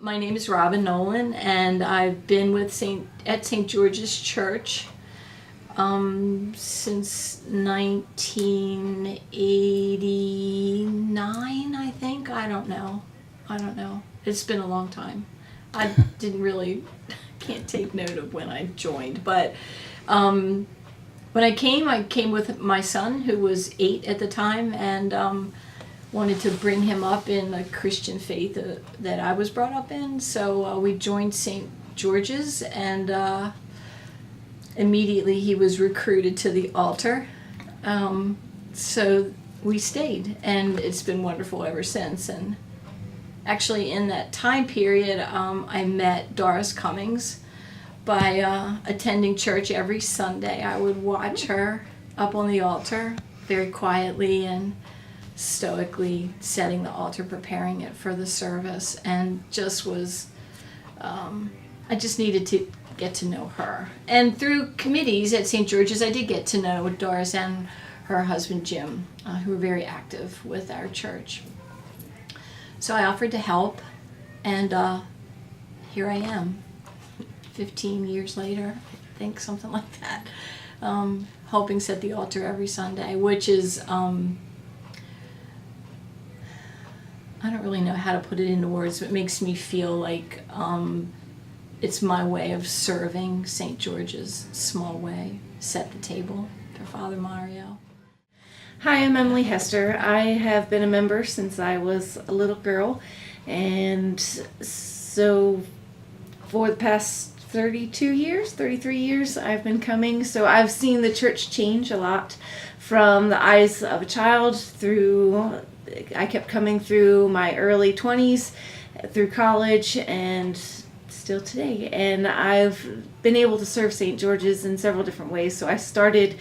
My name is Robbin Nolen, and I've been with at St. George's Church since 1989, I think. I don't know. It's been a long time. I can't take note of when I joined, but when I came with my son, who was 8 at the time, and wanted to bring him up in the Christian faith that I was brought up in. So we joined St. George's, and immediately he was recruited to the altar. So we stayed, and it's been wonderful ever since. And actually in that time period, I met Doris Cummings by attending church every Sunday. I would watch her up on the altar very quietly and stoically setting the altar, preparing it for the service, and I just needed to get to know her. And through committees at St. George's, I did get to know Doris and her husband Jim, who were very active with our church. So I offered to help, and here I am, 15 years later, I think, something like that, helping set the altar every Sunday, which is I don't really know how to put it into words, but it makes me feel like it's my way of serving St. George's, small way, set the table for Father Mario. Hi, I'm Emily Hester. I have been a member since I was a little girl, and so for the past 33 years, I've been coming. So I've seen the church change a lot from the eyes of a child through. I kept coming through my early 20s, through college, and still today. And I've been able to serve St. George's in several different ways. So I started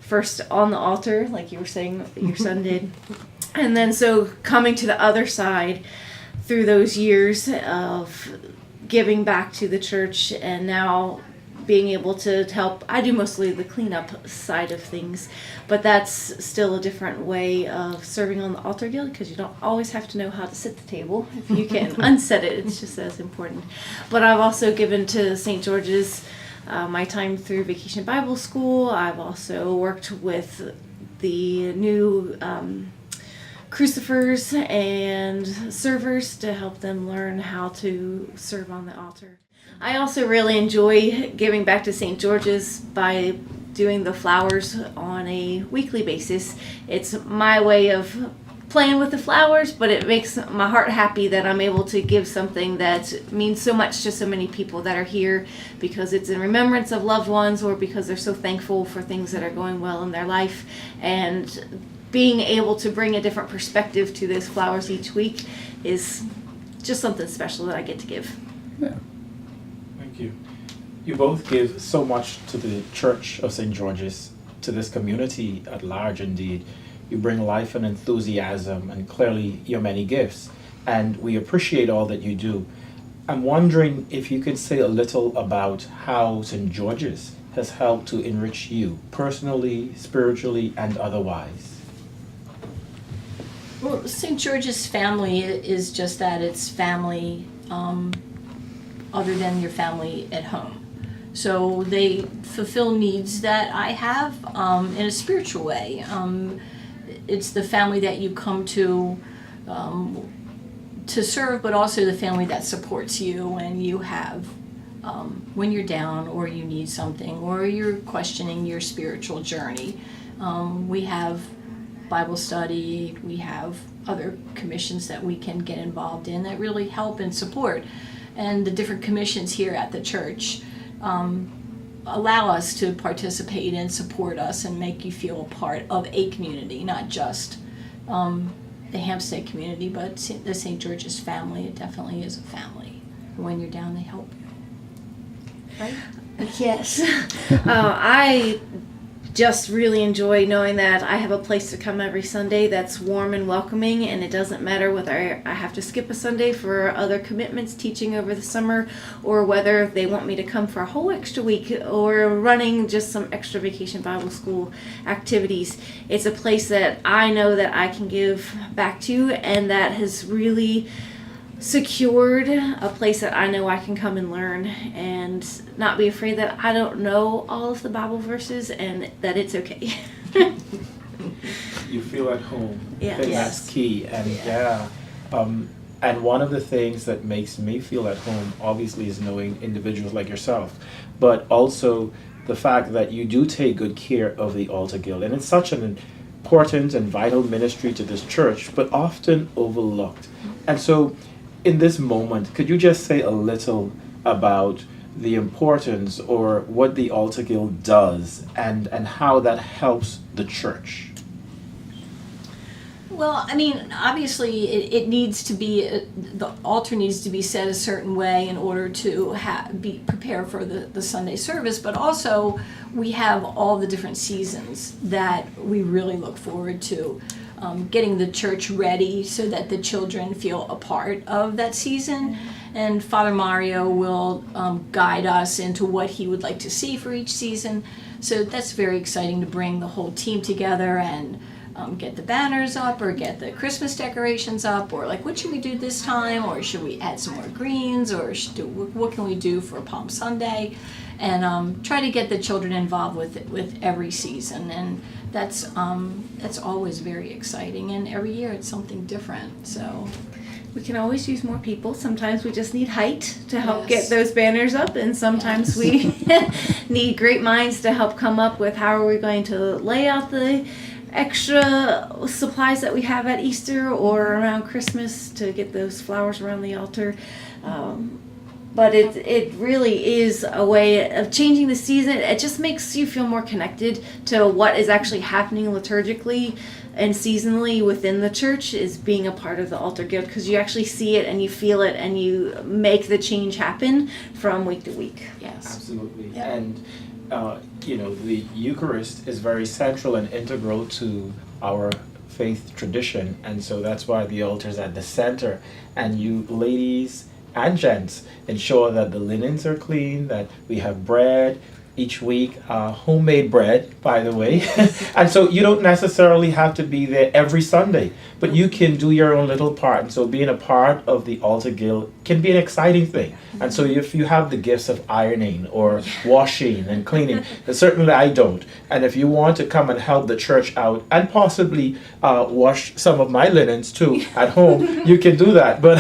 first on the altar, like you were saying your son did. And then so coming to the other side through those years of giving back to the church, and now being able to help. I do mostly the cleanup side of things, but that's still a different way of serving on the altar guild, because you don't always have to know how to set the table. If you can unset it, it's just as important. But I've also given to St. George's my time through Vacation Bible School. I've also worked with the new crucifers and servers to help them learn how to serve on the altar. I also really enjoy giving back to St. George's by doing the flowers on a weekly basis. It's my way of playing with the flowers, but it makes my heart happy that I'm able to give something that means so much to so many people that are here, because it's in remembrance of loved ones, or because they're so thankful for things that are going well in their life. And being able to bring a different perspective to those flowers each week is just something special that I get to give. Yeah. Thank you. You both give so much to the Church of St. George's, to this community at large indeed. You bring life and enthusiasm and clearly your many gifts, and we appreciate all that you do. I'm wondering if you could say a little about how St. George's has helped to enrich you personally, spiritually, and otherwise. Well, St. George's family is just that. It's family other than your family at home. So they fulfill needs that I have in a spiritual way. It's the family that you come to serve, but also the family that supports you when you have, when you're down or you need something or you're questioning your spiritual journey. We have Bible study, we have other commissions that we can get involved in that really help and support. And the different commissions here at the church allow us to participate and support us and make you feel a part of a community, not just the Hampstead community, but the St. George's family. It definitely is a family. When you're down, they help you. Right? Yes. I just really enjoy knowing that I have a place to come every Sunday that's warm and welcoming, and it doesn't matter whether I have to skip a Sunday for other commitments, teaching over the summer, or whether they want me to come for a whole extra week or running just some extra Vacation Bible School activities. It's a place that I know that I can give back to, and that has really secured a place that I know I can come and learn and not be afraid that I don't know all of the Bible verses and that it's okay. You feel at home. Yeah. I think Yes. that's key. And and one of the things that makes me feel at home, obviously, is knowing individuals like yourself, but also the fact that you do take good care of the Altar Guild. And it's such an important and vital ministry to this church, but often overlooked. And so, in this moment, could you just say a little about the importance or what the Altar Guild does and how that helps the church? Well, I mean, obviously, it needs to be the altar needs to be set a certain way in order to be prepared for the Sunday service. But also, we have all the different seasons that we really look forward to, getting the church ready so that the children feel a part of that season. And Father Mario will guide us into what he would like to see for each season. So that's very exciting to bring the whole team together and get the banners up or get the Christmas decorations up, or like, what should we do this time, or should we add some more greens, or what can we do for Palm Sunday, and try to get the children involved with every season. And that's always very exciting, and every year it's something different. So We can always use more people. Sometimes we just need height to help Yes. get those banners up, and sometimes we need great minds to help come up with how are we going to lay out the extra supplies that we have at Easter or around Christmas to get those flowers around the altar. But it really is a way of changing the season. It just makes you feel more connected to what is actually happening liturgically and seasonally within the church, is being a part of the Altar Guild, because you actually see it and you feel it and you make the change happen from week to week. yes, Absolutely. Yeah. And the Eucharist is very central and integral to our faith tradition, and so that's why the altar is at the center. And you ladies and gents ensure that the linens are clean, that we have bread each week, homemade bread, by the way. And so you don't necessarily have to be there every Sunday, but you can do your own little part. And so being a part of the Altar Guild can be an exciting thing. And so if you have the gifts of ironing or washing and cleaning, certainly I don't. And if you want to come and help the church out and possibly wash some of my linens too at home, you can do that. But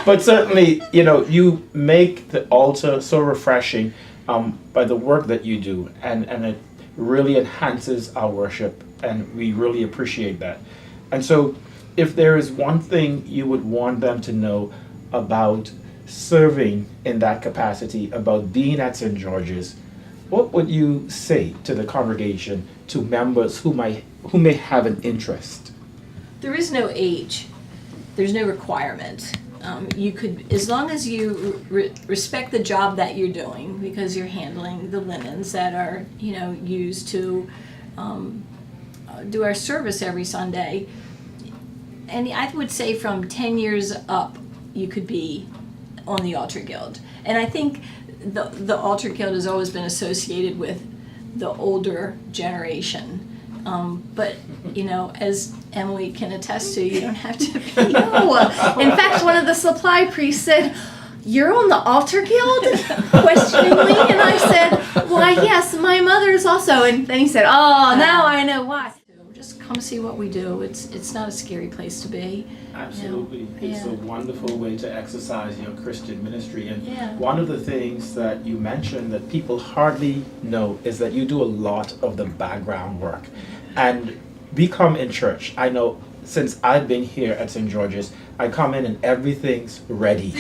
but certainly, you make the altar so refreshing by the work that you do, and it really enhances our worship, and we really appreciate that. And so, if there is one thing you would want them to know about serving in that capacity, about being at St. George's, what would you say to the congregation, to members who may have an interest? there is no age. There's no requirement. You could, as long as you respect the job that you're doing, because you're handling the linens that are, used to do our service every Sunday. And I would say from 10 years up, you could be on the Altar Guild. And I think the Altar Guild has always been associated with the older generation. But, as Emily can attest to, you don't have to be. No. In fact, one of the supply priests said, "You're on the Altar Guild?" questioningly. And I said, "Why, yes, my mother's also." And then he said, "Oh, now I know why." Just come see what we do. It's not a scary place to be. Absolutely. Yeah. It's a wonderful way to exercise your Christian ministry. And Yeah. one of the things that you mentioned that people hardly know is that you do a lot of the background work. And we come in church. I know since I've been here at St. George's, I come in and everything's ready.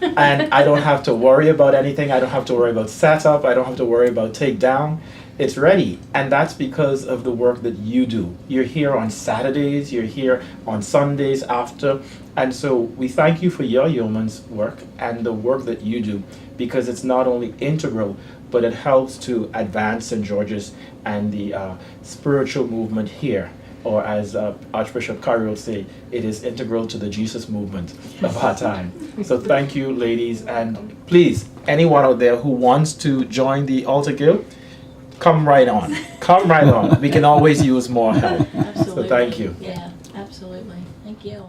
And I don't have to worry about anything. I don't have to worry about setup. I don't have to worry about takedown. It's ready. And that's because of the work that you do. You're here on Saturdays. You're here on Sundays after. And so we thank you for your yeoman's work and the work that you do, because it's not only integral, but it helps to advance St. George's and the spiritual movement here. Or as Archbishop Curry will say, it is integral to the Jesus movement of our time. So thank you, ladies. And please, anyone out there who wants to join the Altar Guild, come right on. Come right on. We can always use more help. Absolutely. So thank you. Yeah, absolutely. Thank you.